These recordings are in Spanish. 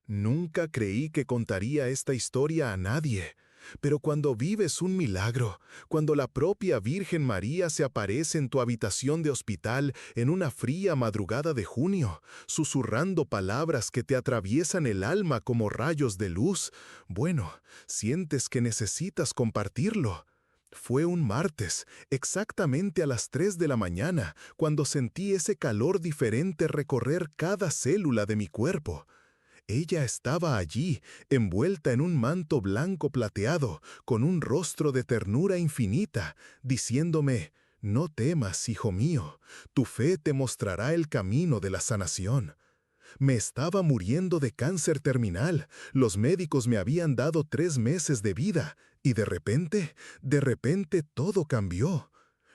Nunca creí que contaría esta historia a nadie, pero cuando vives un milagro, cuando la propia Virgen María se aparece en tu habitación de hospital en una fría madrugada de junio, susurrando palabras que te atraviesan el alma como rayos de luz, bueno, sientes que necesitas compartirlo. Fue un martes, exactamente a las 3 de la mañana, cuando sentí ese calor diferente recorrer cada célula de mi cuerpo. Ella estaba allí, envuelta en un manto blanco plateado, con un rostro de ternura infinita, diciéndome: «No temas, hijo mío, tu fe te mostrará el camino de la sanación». Me estaba muriendo de cáncer terminal, los médicos me habían dado 3 meses de vida, y de repente todo cambió.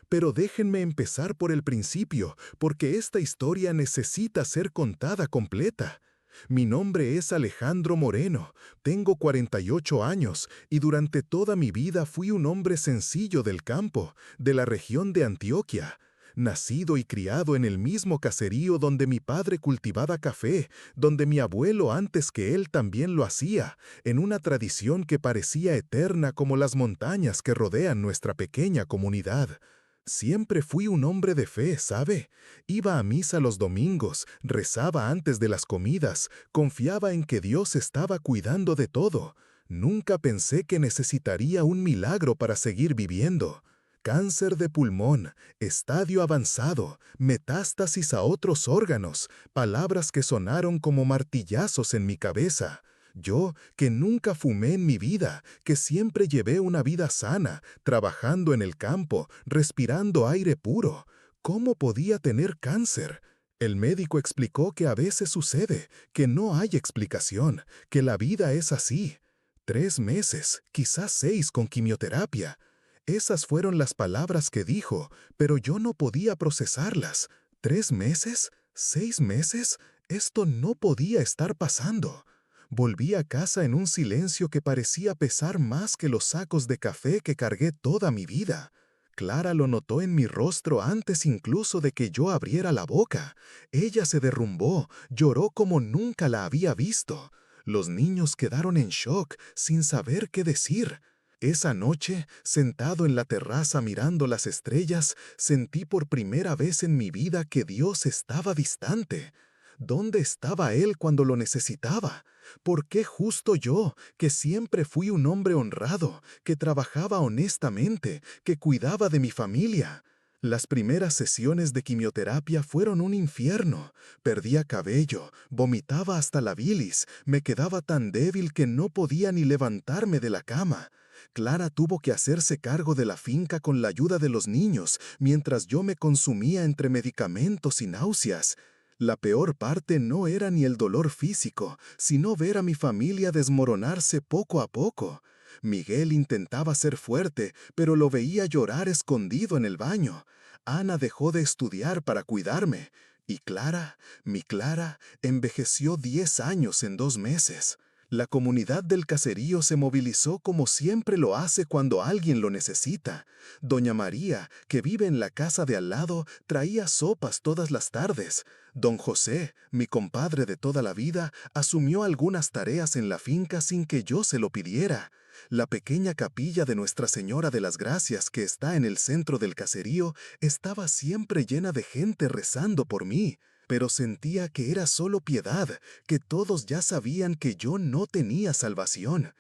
Pero déjenme empezar por el principio, porque esta historia necesita ser contada completa. Mi nombre es Alejandro Moreno, tengo 48 años y durante toda mi vida fui un hombre sencillo del campo, de la región de Antioquia. Nacido y criado en el mismo caserío donde mi padre cultivaba café, donde mi abuelo antes que él también lo hacía, en una tradición que parecía eterna como las montañas que rodean nuestra pequeña comunidad. Siempre fui un hombre de fe, ¿sabe? Iba a misa los domingos, rezaba antes de las comidas, confiaba en que Dios estaba cuidando de todo. Nunca pensé que necesitaría un milagro para seguir viviendo. Cáncer de pulmón, estadio avanzado, metástasis a otros órganos, palabras que sonaron como martillazos en mi cabeza. Yo, que nunca fumé en mi vida, que siempre llevé una vida sana, trabajando en el campo, respirando aire puro. ¿Cómo podía tener cáncer? El médico explicó que a veces sucede, que no hay explicación, que la vida es así. 3 meses, quizás 6 con quimioterapia. Esas fueron las palabras que dijo, pero yo no podía procesarlas. ¿3 meses? ¿6 meses? Esto no podía estar pasando. Volví a casa en un silencio que parecía pesar más que los sacos de café que cargué toda mi vida. Clara lo notó en mi rostro antes incluso de que yo abriera la boca. Ella se derrumbó, lloró como nunca la había visto. Los niños quedaron en shock, sin saber qué decir. Esa noche, sentado en la terraza mirando las estrellas, sentí por primera vez en mi vida que Dios estaba distante. ¿Dónde estaba Él cuando lo necesitaba? ¿Por qué justo yo, que siempre fui un hombre honrado, que trabajaba honestamente, que cuidaba de mi familia? Las primeras sesiones de quimioterapia fueron un infierno. Perdía cabello, vomitaba hasta la bilis, me quedaba tan débil que no podía ni levantarme de la cama. Clara tuvo que hacerse cargo de la finca con la ayuda de los niños, mientras yo me consumía entre medicamentos y náuseas. La peor parte no era ni el dolor físico, sino ver a mi familia desmoronarse poco a poco. Miguel intentaba ser fuerte, pero lo veía llorar escondido en el baño. Ana dejó de estudiar para cuidarme. Y Clara, mi Clara, envejeció 10 años en 2 meses. La comunidad del caserío se movilizó como siempre lo hace cuando alguien lo necesita. Doña María, que vive en la casa de al lado, traía sopas todas las tardes. Don José, mi compadre de toda la vida, asumió algunas tareas en la finca sin que yo se lo pidiera. La pequeña capilla de Nuestra Señora de las Gracias, que está en el centro del caserío, estaba siempre llena de gente rezando por mí. Pero sentía que era solo piedad, que todos ya sabían que yo no tenía salvación.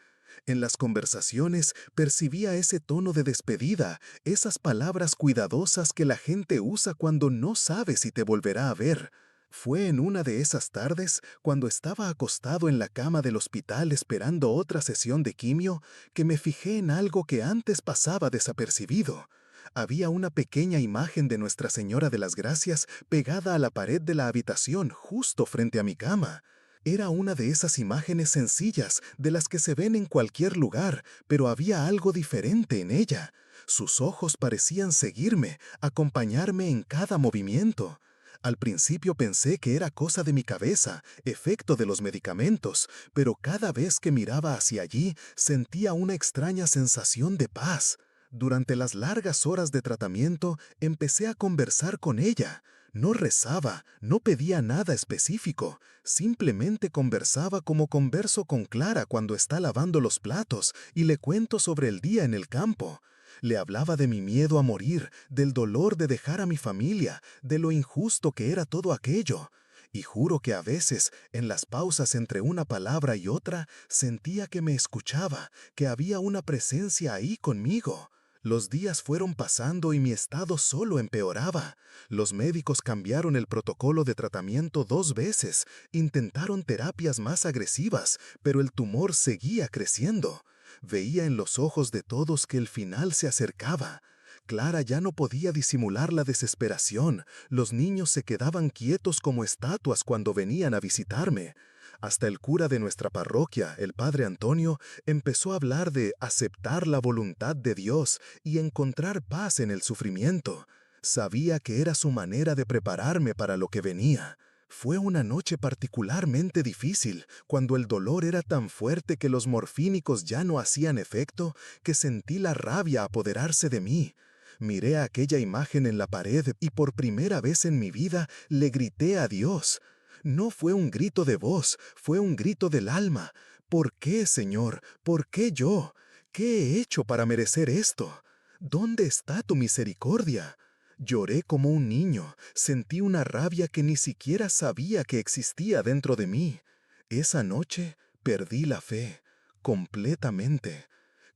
En las conversaciones percibía ese tono de despedida, esas palabras cuidadosas que la gente usa cuando no sabe si te volverá a ver. Fue en una de esas tardes, cuando estaba acostado en la cama del hospital esperando otra sesión de quimio, que me fijé en algo que antes pasaba desapercibido. Había una pequeña imagen de Nuestra Señora de las Gracias pegada a la pared de la habitación justo frente a mi cama. Era una de esas imágenes sencillas de las que se ven en cualquier lugar, pero había algo diferente en ella. Sus ojos parecían seguirme, acompañarme en cada movimiento. Al principio pensé que era cosa de mi cabeza, efecto de los medicamentos, pero cada vez que miraba hacia allí sentía una extraña sensación de paz. Durante las largas horas de tratamiento empecé a conversar con ella. No rezaba, no pedía nada específico, simplemente conversaba como converso con Clara cuando está lavando los platos y le cuento sobre el día en el campo. Le hablaba de mi miedo a morir, del dolor de dejar a mi familia, de lo injusto que era todo aquello. Y juro que a veces, en las pausas entre una palabra y otra, sentía que me escuchaba, que había una presencia ahí conmigo. Los días fueron pasando y mi estado solo empeoraba. Los médicos cambiaron el protocolo de tratamiento 2 veces, intentaron terapias más agresivas, pero el tumor seguía creciendo. Veía en los ojos de todos que el final se acercaba. Clara ya no podía disimular la desesperación. Los niños se quedaban quietos como estatuas cuando venían a visitarme. Hasta el cura de nuestra parroquia, el padre Antonio, empezó a hablar de aceptar la voluntad de Dios y encontrar paz en el sufrimiento. Sabía que era su manera de prepararme para lo que venía. Fue una noche particularmente difícil, cuando el dolor era tan fuerte que los morfínicos ya no hacían efecto, que sentí la rabia apoderarse de mí. Miré aquella imagen en la pared y por primera vez en mi vida le grité a Dios. No fue un grito de voz, fue un grito del alma. ¿Por qué, Señor? ¿Por qué yo? ¿Qué he hecho para merecer esto? ¿Dónde está tu misericordia? Lloré como un niño, sentí una rabia que ni siquiera sabía que existía dentro de mí. Esa noche perdí la fe, completamente.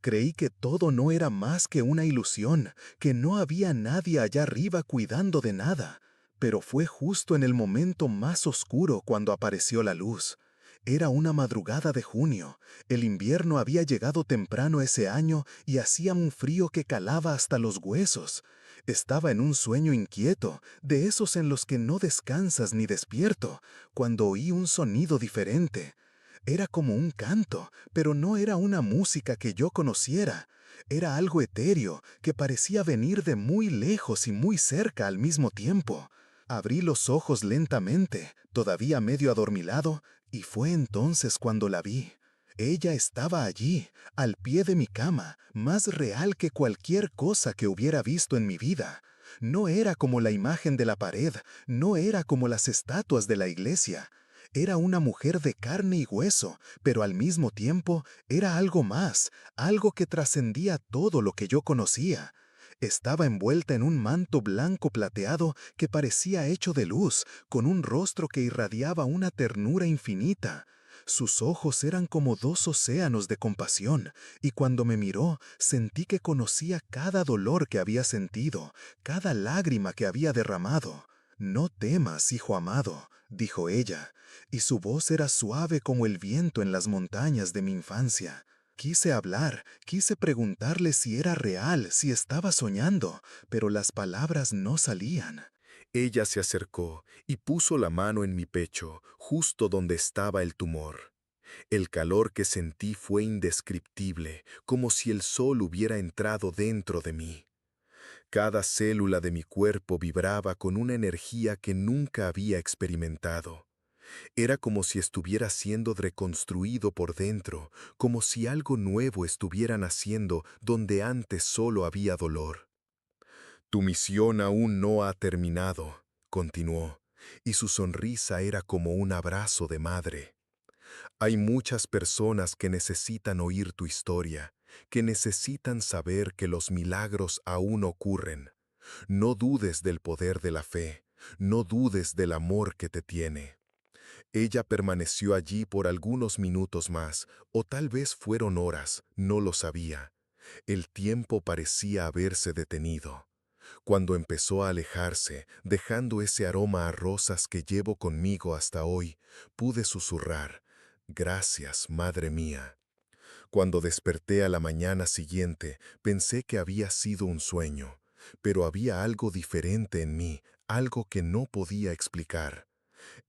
Creí que todo no era más que una ilusión, que no había nadie allá arriba cuidando de nada. Pero fue justo en el momento más oscuro cuando apareció la luz. Era una madrugada de junio. El invierno había llegado temprano ese año y hacía un frío que calaba hasta los huesos. Estaba en un sueño inquieto, de esos en los que no descansas ni despierto, cuando oí un sonido diferente. Era como un canto, pero no era una música que yo conociera. Era algo etéreo, que parecía venir de muy lejos y muy cerca al mismo tiempo. Abrí los ojos lentamente, todavía medio adormilado, y fue entonces cuando la vi. Ella estaba allí, al pie de mi cama, más real que cualquier cosa que hubiera visto en mi vida. No era como la imagen de la pared, no era como las estatuas de la iglesia. Era una mujer de carne y hueso, pero al mismo tiempo era algo más, algo que trascendía todo lo que yo conocía. Estaba envuelta en un manto blanco plateado que parecía hecho de luz, con un rostro que irradiaba una ternura infinita. Sus ojos eran como 2 océanos de compasión, y cuando me miró sentí que conocía cada dolor que había sentido, cada lágrima que había derramado. «No temas, hijo amado», dijo ella, y su voz era suave como el viento en las montañas de mi infancia. Quise hablar, quise preguntarle si era real, si estaba soñando, pero las palabras no salían. Ella se acercó y puso la mano en mi pecho, justo donde estaba el tumor. El calor que sentí fue indescriptible, como si el sol hubiera entrado dentro de mí. Cada célula de mi cuerpo vibraba con una energía que nunca había experimentado. Era como si estuviera siendo reconstruido por dentro, como si algo nuevo estuviera naciendo donde antes solo había dolor. «Tu misión aún no ha terminado», continuó, y su sonrisa era como un abrazo de madre. «Hay muchas personas que necesitan oír tu historia, que necesitan saber que los milagros aún ocurren. No dudes del poder de la fe, no dudes del amor que te tiene». Ella permaneció allí por algunos minutos más, o tal vez fueron horas, no lo sabía. El tiempo parecía haberse detenido. Cuando empezó a alejarse, dejando ese aroma a rosas que llevo conmigo hasta hoy, pude susurrar: «Gracias, madre mía». Cuando desperté a la mañana siguiente, pensé que había sido un sueño, pero había algo diferente en mí, algo que no podía explicar.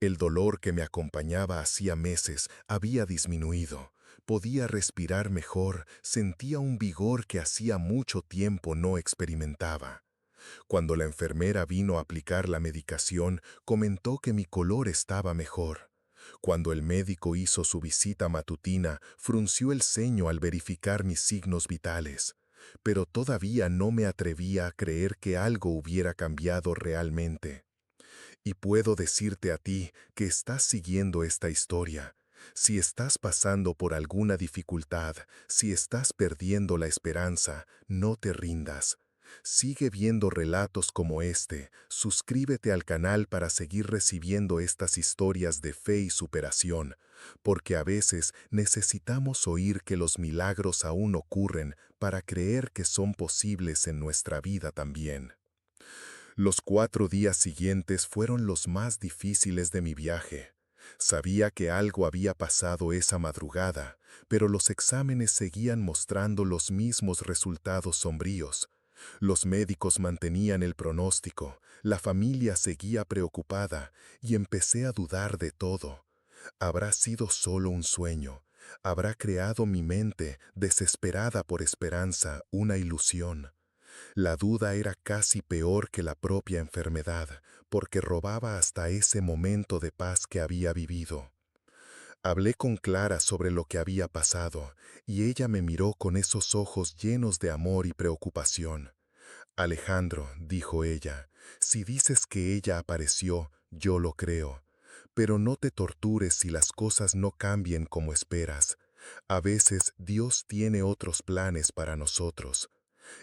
El dolor que me acompañaba hacía meses había disminuido. Podía respirar mejor, sentía un vigor que hacía mucho tiempo no experimentaba. Cuando la enfermera vino a aplicar la medicación, comentó que mi color estaba mejor. Cuando el médico hizo su visita matutina, frunció el ceño al verificar mis signos vitales. Pero todavía no me atrevía a creer que algo hubiera cambiado realmente. Y puedo decirte a ti que estás siguiendo esta historia. Si estás pasando por alguna dificultad, si estás perdiendo la esperanza, no te rindas. Sigue viendo relatos como este, suscríbete al canal para seguir recibiendo estas historias de fe y superación, porque a veces necesitamos oír que los milagros aún ocurren para creer que son posibles en nuestra vida también. Los 4 días siguientes fueron los más difíciles de mi viaje. Sabía que algo había pasado esa madrugada, pero los exámenes seguían mostrando los mismos resultados sombríos. Los médicos mantenían el pronóstico, la familia seguía preocupada y empecé a dudar de todo. ¿Habrá sido solo un sueño? ¿Habrá creado mi mente, desesperada por esperanza, una ilusión? La duda era casi peor que la propia enfermedad, porque robaba hasta ese momento de paz que había vivido. Hablé con Clara sobre lo que había pasado, y ella me miró con esos ojos llenos de amor y preocupación. Alejandro, dijo ella, si dices que ella apareció, yo lo creo. Pero no te tortures si las cosas no cambien como esperas. A veces Dios tiene otros planes para nosotros.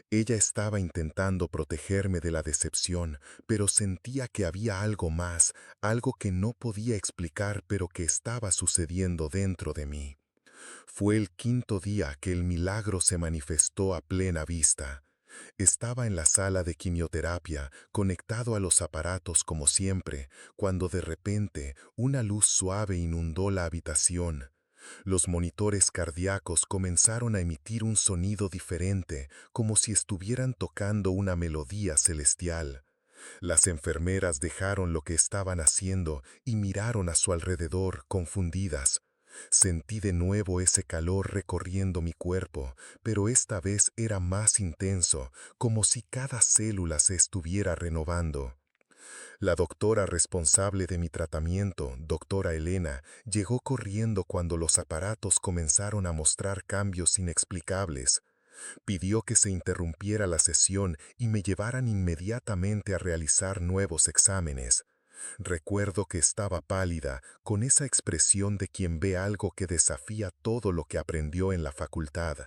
Ella estaba intentando protegerme de la decepción, pero sentía que había algo más, algo que no podía explicar pero que estaba sucediendo dentro de mí. Fue el 5.º día que el milagro se manifestó a plena vista. Estaba en la sala de quimioterapia, conectado a los aparatos como siempre, cuando de repente una luz suave inundó la habitación. Los monitores cardíacos comenzaron a emitir un sonido diferente, como si estuvieran tocando una melodía celestial. Las enfermeras dejaron lo que estaban haciendo y miraron a su alrededor, confundidas. Sentí de nuevo ese calor recorriendo mi cuerpo, pero esta vez era más intenso, como si cada célula se estuviera renovando. La doctora responsable de mi tratamiento, doctora Elena, llegó corriendo cuando los aparatos comenzaron a mostrar cambios inexplicables. Pidió que se interrumpiera la sesión y me llevaran inmediatamente a realizar nuevos exámenes. Recuerdo que estaba pálida, con esa expresión de quien ve algo que desafía todo lo que aprendió en la facultad.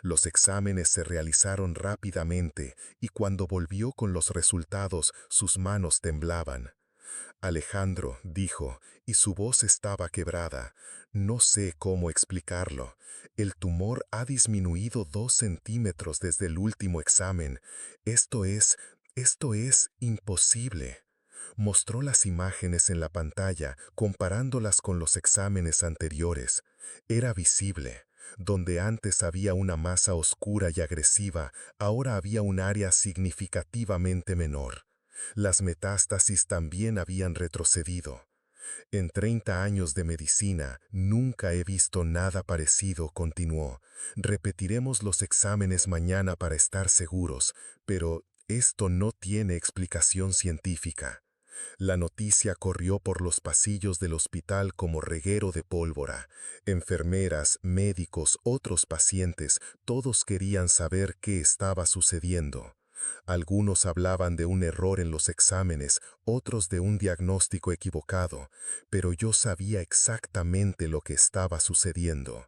Los exámenes se realizaron rápidamente y cuando volvió con los resultados, sus manos temblaban. Alejandro, dijo, y su voz estaba quebrada. No sé cómo explicarlo. El tumor ha disminuido 2 centímetros desde el último examen. Esto es imposible. Mostró las imágenes en la pantalla, comparándolas con los exámenes anteriores. Era visible. Donde antes había una masa oscura y agresiva, ahora había un área significativamente menor. Las metástasis también habían retrocedido. En 30 años de medicina, nunca he visto nada parecido, continuó. Repetiremos los exámenes mañana para estar seguros, pero esto no tiene explicación científica. La noticia corrió por los pasillos del hospital como reguero de pólvora. Enfermeras, médicos, otros pacientes, todos querían saber qué estaba sucediendo. Algunos hablaban de un error en los exámenes, otros de un diagnóstico equivocado, pero yo sabía exactamente lo que estaba sucediendo.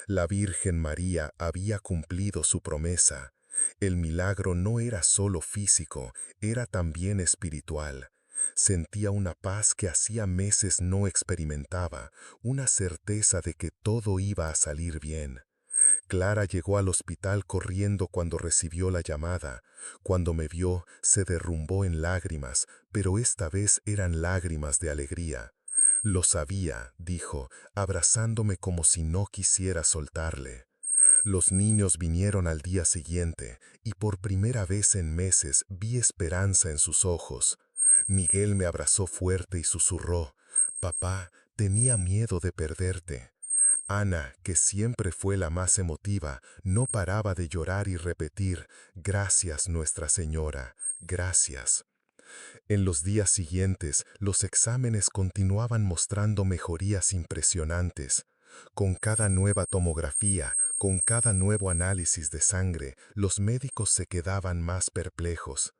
La Virgen María había cumplido su promesa. El milagro no era solo físico, era también espiritual. Sentía una paz que hacía meses no experimentaba, una certeza de que todo iba a salir bien. Clara llegó al hospital corriendo cuando recibió la llamada. Cuando me vio, se derrumbó en lágrimas, pero esta vez eran lágrimas de alegría. Lo sabía, dijo, abrazándome como si no quisiera soltarle. Los niños vinieron al día siguiente, y por primera vez en meses vi esperanza en sus ojos. Miguel me abrazó fuerte y susurró, «Papá, tenía miedo de perderte». Ana, que siempre fue la más emotiva, no paraba de llorar y repetir, «Gracias, Nuestra Señora, gracias». En los días siguientes, los exámenes continuaban mostrando mejorías impresionantes. Con cada nueva tomografía, con cada nuevo análisis de sangre, los médicos se quedaban más perplejos.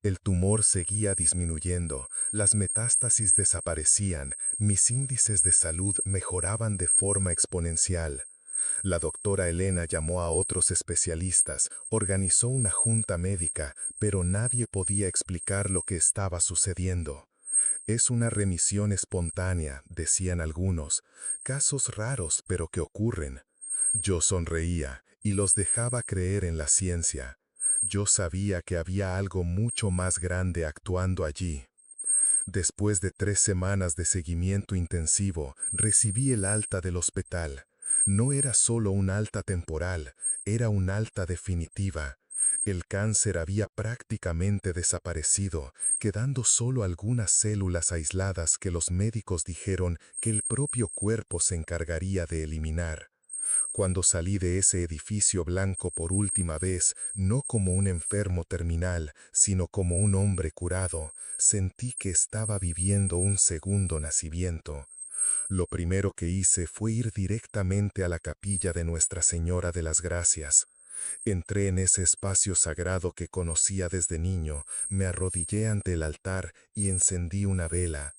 El tumor seguía disminuyendo, las metástasis desaparecían, mis índices de salud mejoraban de forma exponencial. La doctora Elena llamó a otros especialistas, organizó una junta médica, pero nadie podía explicar lo que estaba sucediendo. Es una remisión espontánea, decían algunos, casos raros pero que ocurren. Yo sonreía y los dejaba creer en la ciencia. Yo sabía que había algo mucho más grande actuando allí. Después de 3 semanas de seguimiento intensivo, recibí el alta del hospital. No era solo un alta temporal, era un alta definitiva. El cáncer había prácticamente desaparecido, quedando solo algunas células aisladas que los médicos dijeron que el propio cuerpo se encargaría de eliminar. Cuando salí de ese edificio blanco por última vez, no como un enfermo terminal, sino como un hombre curado, sentí que estaba viviendo un segundo nacimiento. Lo primero que hice fue ir directamente a la capilla de Nuestra Señora de las Gracias. Entré en ese espacio sagrado que conocía desde niño, me arrodillé ante el altar y encendí una vela.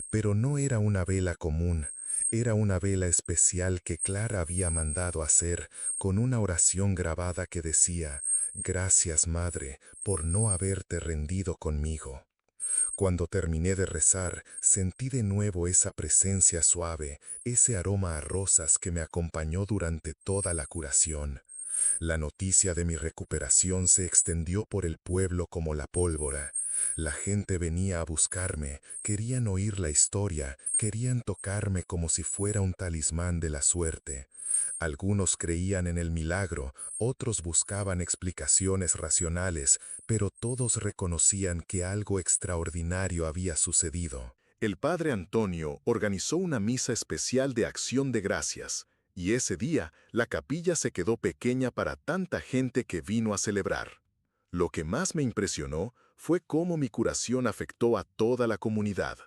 Pero no era una vela común, era una vela especial que Clara había mandado hacer, con una oración grabada que decía: «Gracias, Madre, por no haberte rendido conmigo». Cuando terminé de rezar, sentí de nuevo esa presencia suave, ese aroma a rosas que me acompañó durante toda la curación. La noticia de mi recuperación se extendió por el pueblo como la pólvora. La gente venía a buscarme, querían oír la historia, querían tocarme como si fuera un talismán de la suerte. Algunos creían en el milagro, otros buscaban explicaciones racionales, pero todos reconocían que algo extraordinario había sucedido. El padre Antonio organizó una misa especial de acción de gracias, y ese día la capilla se quedó pequeña para tanta gente que vino a celebrar. Lo que más me impresionó fue cómo mi curación afectó a toda la comunidad.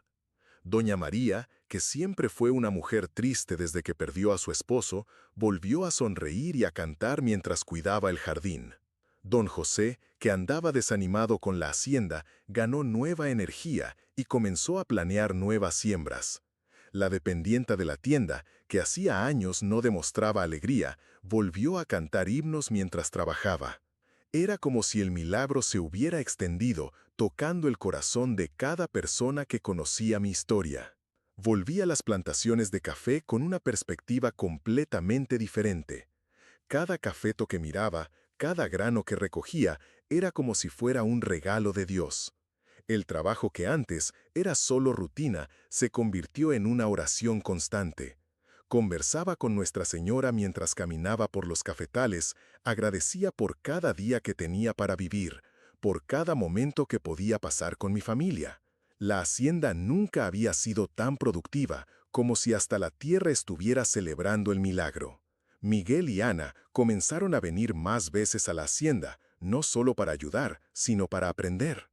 Doña María, que siempre fue una mujer triste desde que perdió a su esposo, volvió a sonreír y a cantar mientras cuidaba el jardín. Don José, que andaba desanimado con la hacienda, ganó nueva energía y comenzó a planear nuevas siembras. La dependienta de la tienda, que hacía años no demostraba alegría, volvió a cantar himnos mientras trabajaba. Era como si el milagro se hubiera extendido, tocando el corazón de cada persona que conocía mi historia. Volví a las plantaciones de café con una perspectiva completamente diferente. Cada cafeto que miraba, cada grano que recogía, era como si fuera un regalo de Dios. El trabajo que antes era solo rutina se convirtió en una oración constante. Conversaba con Nuestra Señora mientras caminaba por los cafetales, agradecía por cada día que tenía para vivir, por cada momento que podía pasar con mi familia. La hacienda nunca había sido tan productiva, como si hasta la tierra estuviera celebrando el milagro. Miguel y Ana comenzaron a venir más veces a la hacienda, no solo para ayudar, sino para aprender.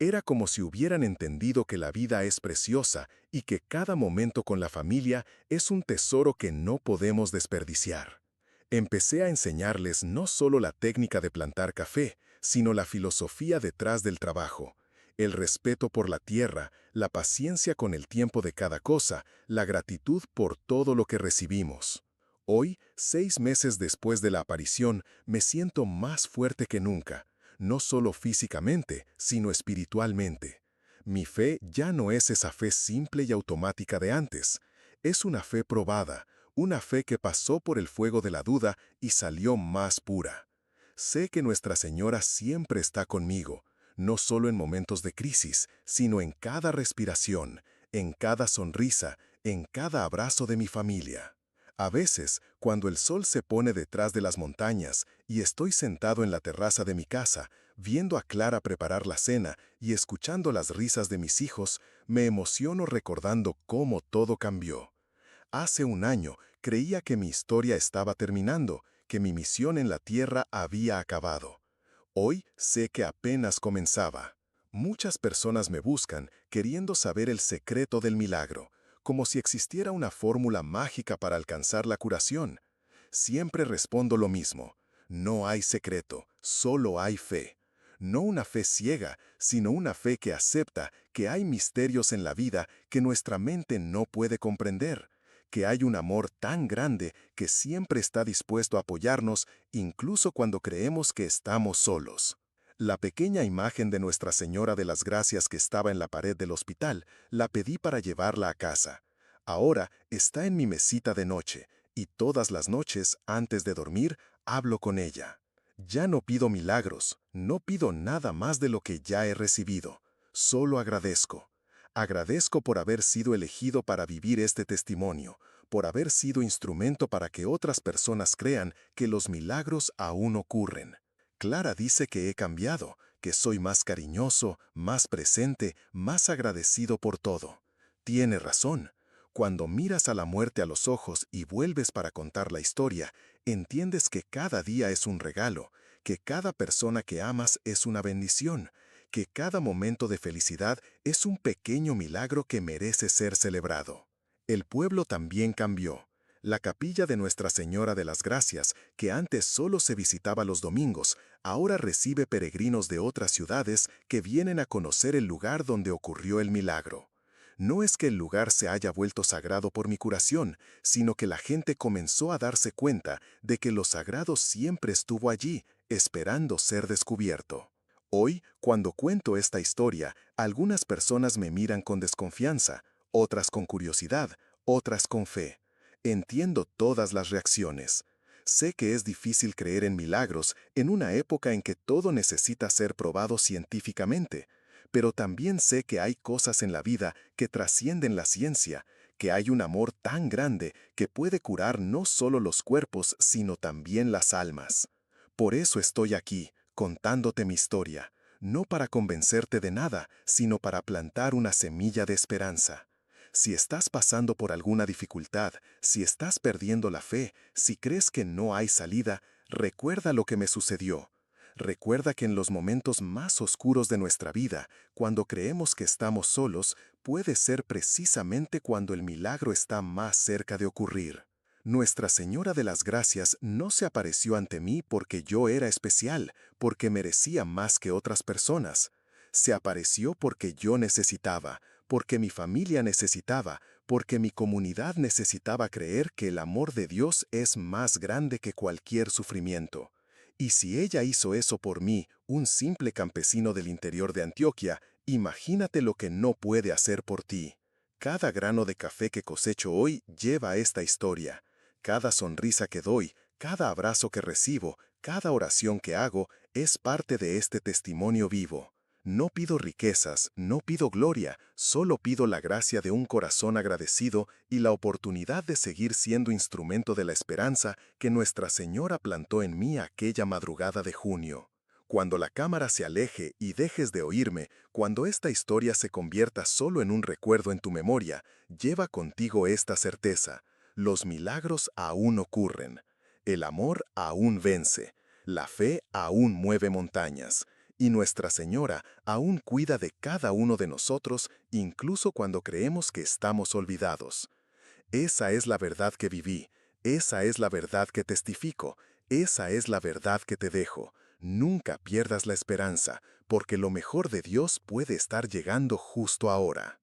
Era como si hubieran entendido que la vida es preciosa y que cada momento con la familia es un tesoro que no podemos desperdiciar. Empecé a enseñarles no solo la técnica de plantar café, sino la filosofía detrás del trabajo, el respeto por la tierra, la paciencia con el tiempo de cada cosa, la gratitud por todo lo que recibimos. Hoy, 6 meses después de la aparición, me siento más fuerte que nunca, no solo físicamente, sino espiritualmente. Mi fe ya no es esa fe simple y automática de antes. Es una fe probada, una fe que pasó por el fuego de la duda y salió más pura. Sé que Nuestra Señora siempre está conmigo, no solo en momentos de crisis, sino en cada respiración, en cada sonrisa, en cada abrazo de mi familia. A veces, cuando el sol se pone detrás de las montañas y estoy sentado en la terraza de mi casa, viendo a Clara preparar la cena y escuchando las risas de mis hijos, me emociono recordando cómo todo cambió. Hace un año creía que mi historia estaba terminando, que mi misión en la tierra había acabado. Hoy sé que apenas comenzaba. Muchas personas me buscan queriendo saber el secreto del milagro, como si existiera una fórmula mágica para alcanzar la curación. Siempre respondo lo mismo: no hay secreto, solo hay fe. No una fe ciega, sino una fe que acepta que hay misterios en la vida que nuestra mente no puede comprender, que hay un amor tan grande que siempre está dispuesto a apoyarnos incluso cuando creemos que estamos solos. La pequeña imagen de Nuestra Señora de las Gracias que estaba en la pared del hospital, la pedí para llevarla a casa. Ahora está en mi mesita de noche, y todas las noches, antes de dormir, hablo con ella. Ya no pido milagros, no pido nada más de lo que ya he recibido. Solo agradezco. Agradezco por haber sido elegido para vivir este testimonio, por haber sido instrumento para que otras personas crean que los milagros aún ocurren. Clara dice que he cambiado, que soy más cariñoso, más presente, más agradecido por todo. Tiene razón. Cuando miras a la muerte a los ojos y vuelves para contar la historia, entiendes que cada día es un regalo, que cada persona que amas es una bendición, que cada momento de felicidad es un pequeño milagro que merece ser celebrado. El pueblo también cambió. La capilla de Nuestra Señora de las Gracias, que antes solo se visitaba los domingos, ahora recibe peregrinos de otras ciudades que vienen a conocer el lugar donde ocurrió el milagro. No es que el lugar se haya vuelto sagrado por mi curación, sino que la gente comenzó a darse cuenta de que lo sagrado siempre estuvo allí, esperando ser descubierto. Hoy, cuando cuento esta historia, algunas personas me miran con desconfianza, otras con curiosidad, otras con fe. Entiendo todas las reacciones. Sé que es difícil creer en milagros en una época en que todo necesita ser probado científicamente, pero también sé que hay cosas en la vida que trascienden la ciencia, que hay un amor tan grande que puede curar no solo los cuerpos, sino también las almas. Por eso estoy aquí, contándote mi historia, no para convencerte de nada, sino para plantar una semilla de esperanza. Si estás pasando por alguna dificultad, si estás perdiendo la fe, si crees que no hay salida, recuerda lo que me sucedió. Recuerda que en los momentos más oscuros de nuestra vida, cuando creemos que estamos solos, puede ser precisamente cuando el milagro está más cerca de ocurrir. Nuestra Señora de las Gracias no se apareció ante mí porque yo era especial, porque merecía más que otras personas. Se apareció porque yo necesitaba, porque mi familia necesitaba, porque mi comunidad necesitaba creer que el amor de Dios es más grande que cualquier sufrimiento. Y si ella hizo eso por mí, un simple campesino del interior de Antioquia, imagínate lo que no puede hacer por ti. Cada grano de café que cosecho hoy lleva esta historia. Cada sonrisa que doy, cada abrazo que recibo, cada oración que hago, es parte de este testimonio vivo. No pido riquezas, no pido gloria, solo pido la gracia de un corazón agradecido y la oportunidad de seguir siendo instrumento de la esperanza que Nuestra Señora plantó en mí aquella madrugada de junio. Cuando la cámara se aleje y dejes de oírme, cuando esta historia se convierta solo en un recuerdo en tu memoria, lleva contigo esta certeza: los milagros aún ocurren, el amor aún vence, la fe aún mueve montañas. Y Nuestra Señora aún cuida de cada uno de nosotros, incluso cuando creemos que estamos olvidados. Esa es la verdad que viví, esa es la verdad que testifico, esa es la verdad que te dejo. Nunca pierdas la esperanza, porque lo mejor de Dios puede estar llegando justo ahora.